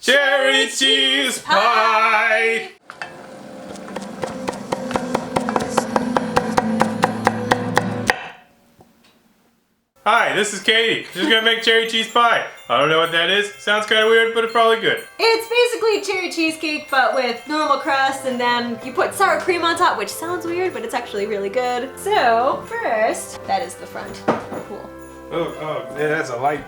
Cherry cheese pie! Hi, this is Katie. Just gonna make cherry cheese pie. I don't know what that is. Sounds kind of weird, but it's probably good. It's basically cherry cheesecake, but with normal crust, and then you put sour cream on top, which sounds weird, but it's actually really good. So, first, that is the front. Cool. Oh, yeah, that's a light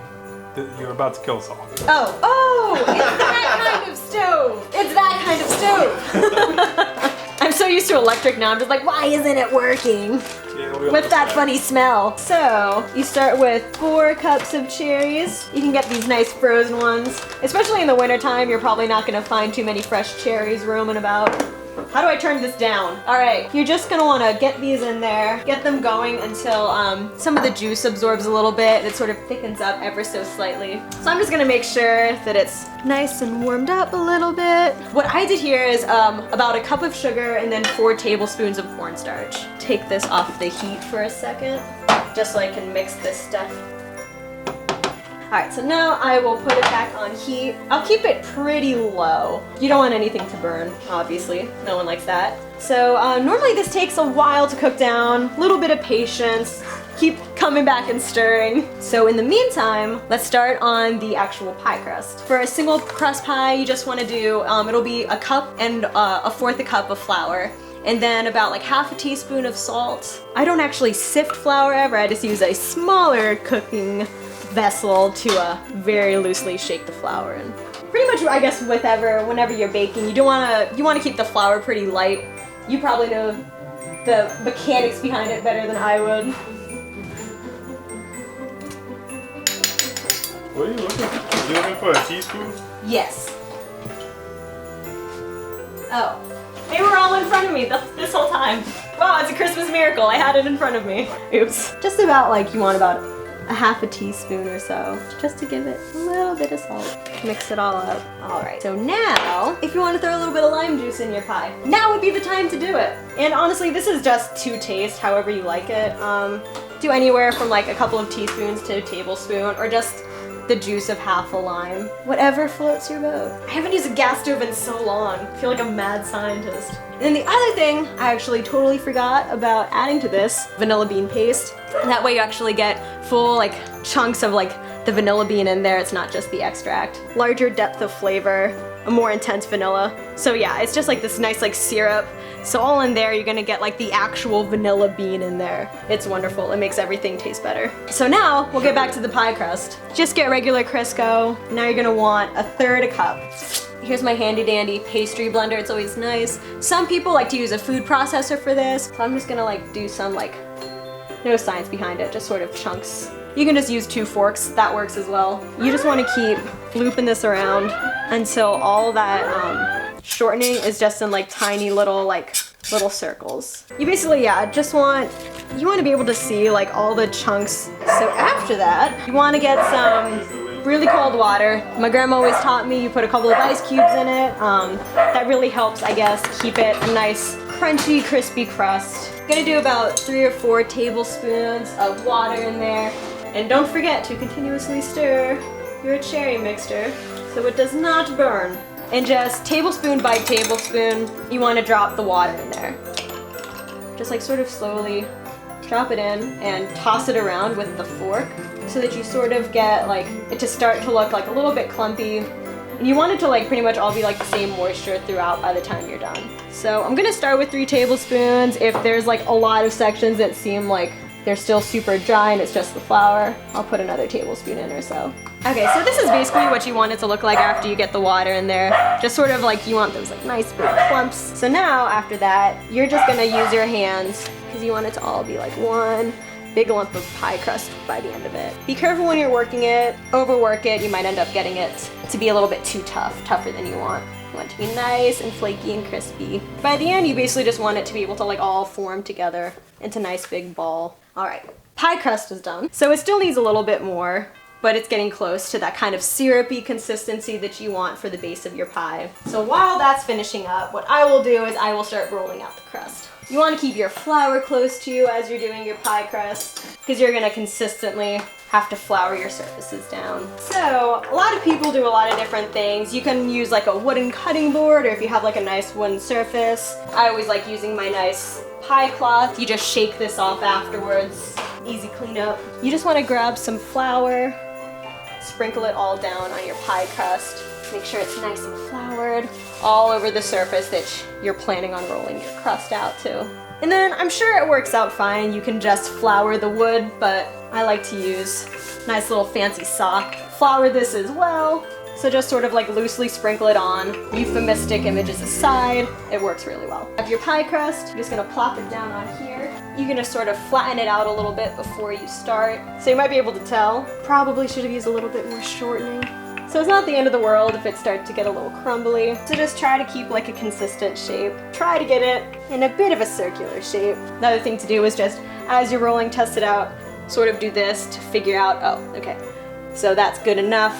that you're about to kill us all. Oh, it's that kind of stove. It's that kind of stove. I'm so used to electric now, I'm just like, why isn't it working? Yeah, With that funny smell. So, you start with 4 cups of cherries. You can get these nice frozen ones. Especially in the wintertime, you're probably not gonna find too many fresh cherries roaming about. How do I turn this down? All right, you're just gonna wanna get these in there, get them going until some of the juice absorbs a little bit and it sort of thickens up ever so slightly. So I'm just gonna make sure that it's nice and warmed up a little bit. What I did here is about a cup of sugar and then 4 tablespoons of cornstarch. Take this off the heat for a second, just so I can mix this stuff. Alright, so now I will put it back on heat. I'll keep it pretty low. You don't want anything to burn, obviously. No one likes that. So normally this takes a while to cook down, a little bit of patience. Keep coming back and stirring. So in the meantime, let's start on the actual pie crust. For a single crust pie, you just want to do, it'll be a cup and 1/4 a cup of flour. And then about like 1/2 teaspoon of salt. I don't actually sift flour ever, I just use a smaller cooking vessel to very loosely shake the flour in. Pretty much, I guess, whenever you're baking, you want to keep the flour pretty light. You probably know the mechanics behind it better than I would. What are you looking for? Are you looking for a teaspoon? Yes. Oh, they were all in front of me this whole time. Wow, it's a Christmas miracle. I had it in front of me. Oops. Just about like you want about a 1/2 teaspoon or so, just to give it a little bit of salt. Mix it all up. All right, so now, if you want to throw a little bit of lime juice in your pie, now would be the time to do it. And honestly, this is just to taste, however you like it. Do anywhere from like a couple of teaspoons to a tablespoon, or just the juice of 1/2 a lime. Whatever floats your boat. I haven't used a gas stove in so long. I feel like a mad scientist. And then the other thing, I actually totally forgot about adding to this, vanilla bean paste. And that way you actually get full like chunks of like the vanilla bean in there. It's not just the extract. Larger depth of flavor, a more intense vanilla. So yeah, it's just like this nice like syrup. So all in there, you're gonna get like the actual vanilla bean in there. It's wonderful, it makes everything taste better. So now, we'll get back to the pie crust. Just get regular Crisco. Now you're gonna want 1/3 a cup. Here's my handy dandy pastry blender, it's always nice. Some people like to use a food processor for this, so I'm just gonna like do some like, no science behind it, just sort of chunks. You can just use 2 forks, that works as well. You just wanna keep looping this around until all that shortening is just in like tiny little circles. You basically, yeah, you want to be able to see like all the chunks. So after that, you want to get some really cold water. My grandma always taught me you put a couple of ice cubes in it. That really helps, I guess, keep it a nice crunchy, crispy crust. I'm gonna do about 3 or 4 tablespoons of water in there. And don't forget to continuously stir your cherry mixture so it does not burn. And just tablespoon by tablespoon, you want to drop the water in there. Just like sort of slowly drop it in and toss it around with the fork so that you sort of get like it to start to look like a little bit clumpy. And you want it to like pretty much all be like the same moisture throughout by the time you're done. So I'm gonna start with 3 tablespoons. If there's like a lot of sections that seem like they're still super dry and it's just the flour, I'll put another tablespoon in or so. Okay, so this is basically what you want it to look like after you get the water in there. Just sort of like you want those like nice big clumps. So now after that, you're just gonna use your hands because you want it to all be like one big lump of pie crust by the end of it. Be careful when you're working it. Overwork it, you might end up getting it to be a little bit too tougher than you want. You want it to be nice and flaky and crispy. By the end, you basically just want it to be able to like all form together into a nice big ball. All right, pie crust is done. So it still needs a little bit more, but it's getting close to that kind of syrupy consistency that you want for the base of your pie. So while that's finishing up, what I will do is I will start rolling out the crust. You want to keep your flour close to you as you're doing your pie crust because you're going to consistently have to flour your surfaces down. So a lot of people do a lot of different things. You can use like a wooden cutting board, or if you have like a nice wooden surface. I always like using my nice pie cloth. You just shake this off afterwards. Easy cleanup. You just want to grab some flour, sprinkle it all down on your pie crust. Make sure it's nice and floured all over the surface that you're planning on rolling your crust out to. And then I'm sure it works out fine. You can just flour the wood, but I like to use nice little fancy sock. Flour this as well. So just sort of like loosely sprinkle it on. Euphemistic images aside, it works really well. Have your pie crust, you're just gonna plop it down on here. You can just sort of flatten it out a little bit before you start. So you might be able to tell, probably should have used a little bit more shortening. So it's not the end of the world if it starts to get a little crumbly. So just try to keep like a consistent shape. Try to get it in a bit of a circular shape. Another thing to do is just, as you're rolling, test it out, sort of do this to figure out, oh, okay, so that's good enough.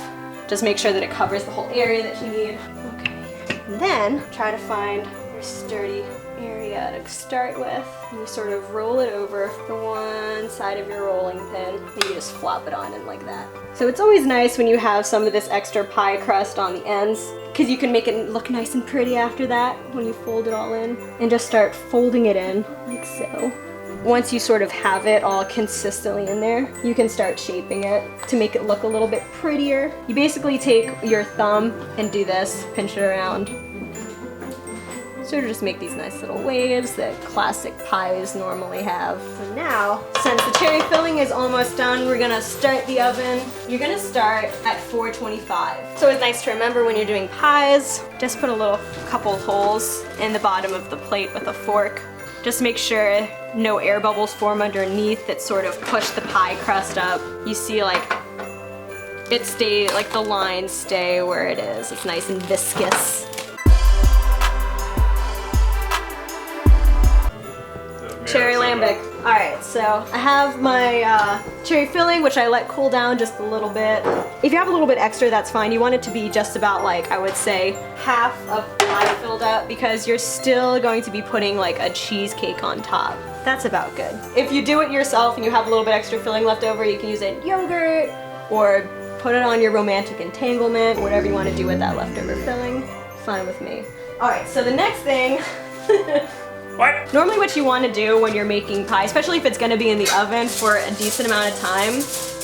Just make sure that it covers the whole area that you need. Okay, and then try to find your sturdy area to start with. And you sort of roll it over the one side of your rolling pin, and you just flop it on in like that. So it's always nice when you have some of this extra pie crust on the ends, because you can make it look nice and pretty after that when you fold it all in. And just start folding it in like so. Once you sort of have it all consistently in there, you can start shaping it to make it look a little bit prettier. You basically take your thumb and do this, pinch it around. Sort of just make these nice little waves that classic pies normally have. So now, since the cherry filling is almost done, we're gonna start the oven. You're gonna start at 425. So it's nice to remember when you're doing pies, just put a couple holes in the bottom of the plate with a fork. Just make sure no air bubbles form underneath that sort of push the pie crust up. You see like the lines stay where it is. It's nice and viscous. Cherry lambic. All right, so I have my cherry filling, which I let cool down just a little bit. If you have a little bit extra, that's fine. You want it to be just about like, I would say, half of pie filled up, because you're still going to be putting like a cheesecake on top. That's about good. If you do it yourself and you have a little bit extra filling left over, you can use it in yogurt or put it on your romantic entanglement, whatever you want to do with that leftover filling. Fine with me. All right, so the next thing, what? Normally what you want to do when you're making pie, especially if it's going to be in the oven for a decent amount of time,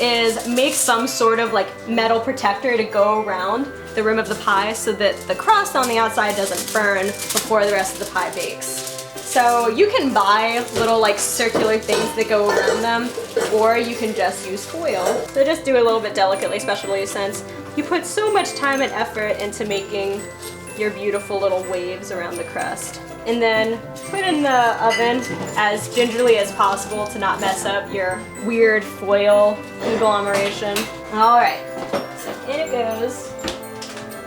is make some sort of like metal protector to go around the rim of the pie so that the crust on the outside doesn't burn before the rest of the pie bakes. So you can buy little like circular things that go around them, or you can just use foil. So just do it a little bit delicately, especially since you put so much time and effort into making your beautiful little waves around the crust. And then put in the oven as gingerly as possible to not mess up your weird foil conglomeration. All right, so in it goes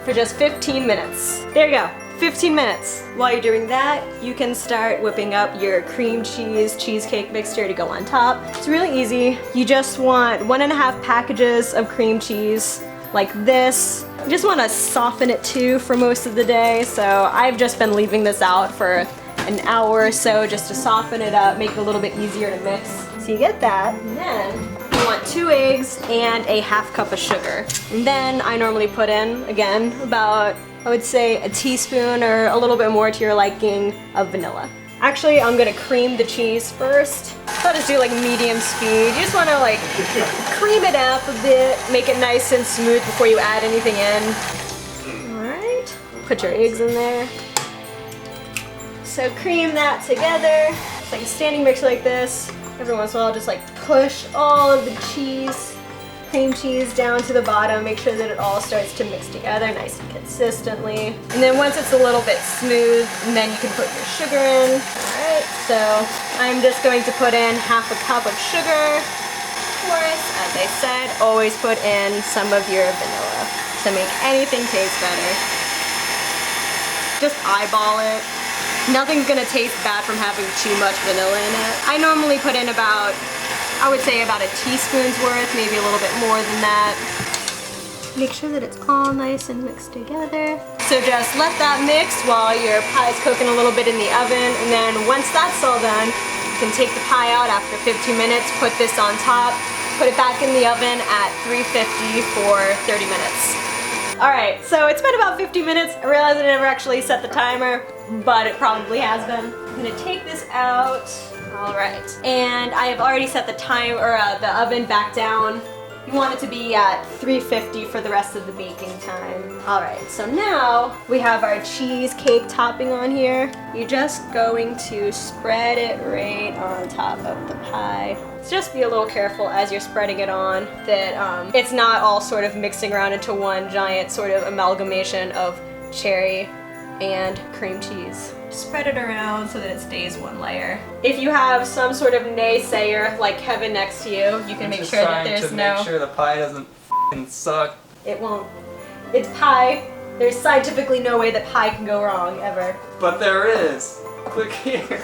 for just 15 minutes. There you go, 15 minutes. While you're doing that, you can start whipping up your cream cheese cheesecake mixture to go on top. It's really easy. You just want 1.5 packages of cream cheese like this. You just want to soften it too for most of the day, so I've just been leaving this out for an hour or so just to soften it up, make it a little bit easier to mix. So you get that, and then you want 2 eggs and a 1/2 cup of sugar. And then I normally put in, again, about, I would say, a teaspoon or a little bit more to your liking of vanilla. Actually, I'm gonna cream the cheese first. So I'll just do like medium speed. You just wanna like cream it up a bit, make it nice and smooth before you add anything in. All right, put your eggs in there. So cream that together. It's like a standing mixer like this. Every once in a while, just like push all of the cheese, cream cheese down to the bottom. Make sure that it all starts to mix together nice and consistently. And then once it's a little bit smooth, and then you can put your sugar in. All right, so I'm just going to put in 1/2 cup of sugar. Of course, as I said, always put in some of your vanilla to make anything taste better. Just eyeball it. Nothing's gonna taste bad from having too much vanilla in it. I normally put in about, I would say about a teaspoon's worth, maybe a little bit more than that. Make sure that it's all nice and mixed together. So just let that mix while your pie's cooking a little bit in the oven, and then once that's all done, you can take the pie out after 15 minutes, put this on top, put it back in the oven at 350 for 30 minutes. All right, so it's been about 50 minutes. I realized I never actually set the timer, but it probably has been. I'm gonna take this out. All right, and I have already set the the oven back down. You want it to be at 350 for the rest of the baking time. All right, so now we have our cheesecake topping on here. You're just going to spread it right on top of the pie. Just be a little careful as you're spreading it on that it's not all sort of mixing around into one giant sort of amalgamation of cherry and cream cheese. Spread it around so that it stays one layer. If you have some sort of naysayer like Kevan next to you, you can make sure that there's no... make sure the pie doesn't f***ing suck. It won't. It's pie. There's scientifically no way that pie can go wrong, ever. But there is. Click here.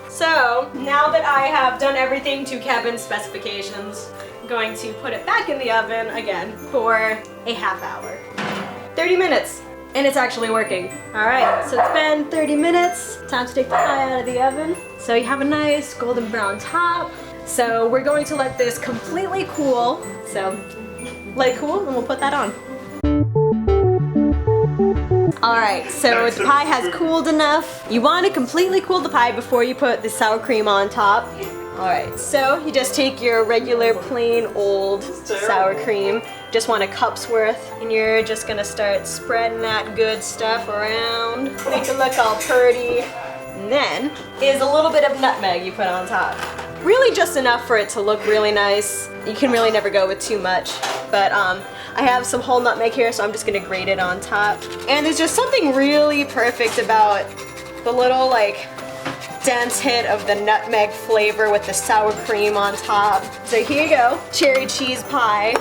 So, now that I have done everything to Kevan's specifications, I'm going to put it back in the oven again for a half hour. 30 minutes. And it's actually working. All right, so it's been 30 minutes. Time to take the pie out of the oven. So you have a nice golden brown top. So we're going to let this completely cool. So let it cool and we'll put that on. All right, so the pie has cooled enough. You want to completely cool the pie before you put the sour cream on top. All right, so you just take your regular plain old sour cream, just want a cup's worth, and you're just gonna start spreading that good stuff around. Make it look all pretty. And then is a little bit of nutmeg you put on top. Really just enough for it to look really nice. You can really never go with too much, but I have some whole nutmeg here, so I'm just gonna grate it on top. And there's just something really perfect about the little like dense hit of the nutmeg flavor with the sour cream on top. So here you go, cherry cheese pie.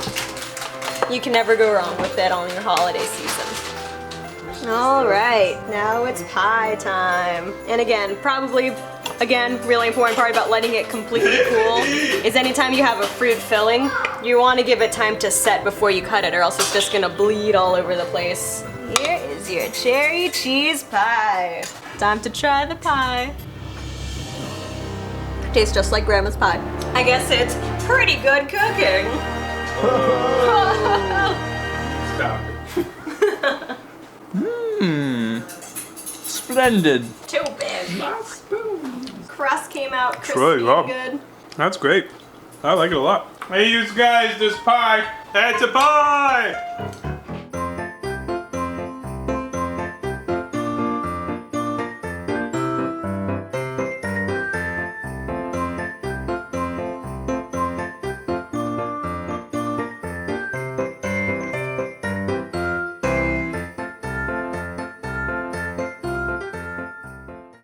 You can never go wrong with it on your holiday season. All right, now it's pie time. And again, really important part about letting it completely cool is anytime you have a fruit filling, you want to give it time to set before you cut it or else it's just gonna bleed all over the place. Here is your cherry cheese pie. Time to try the pie. Tastes just like Grandma's pie. I guess it's pretty good cooking. Stop. Splendid. Too bad. Crust came out crispy really and good. That's great. I like it a lot. Hey, you guys, this pie. It's a pie!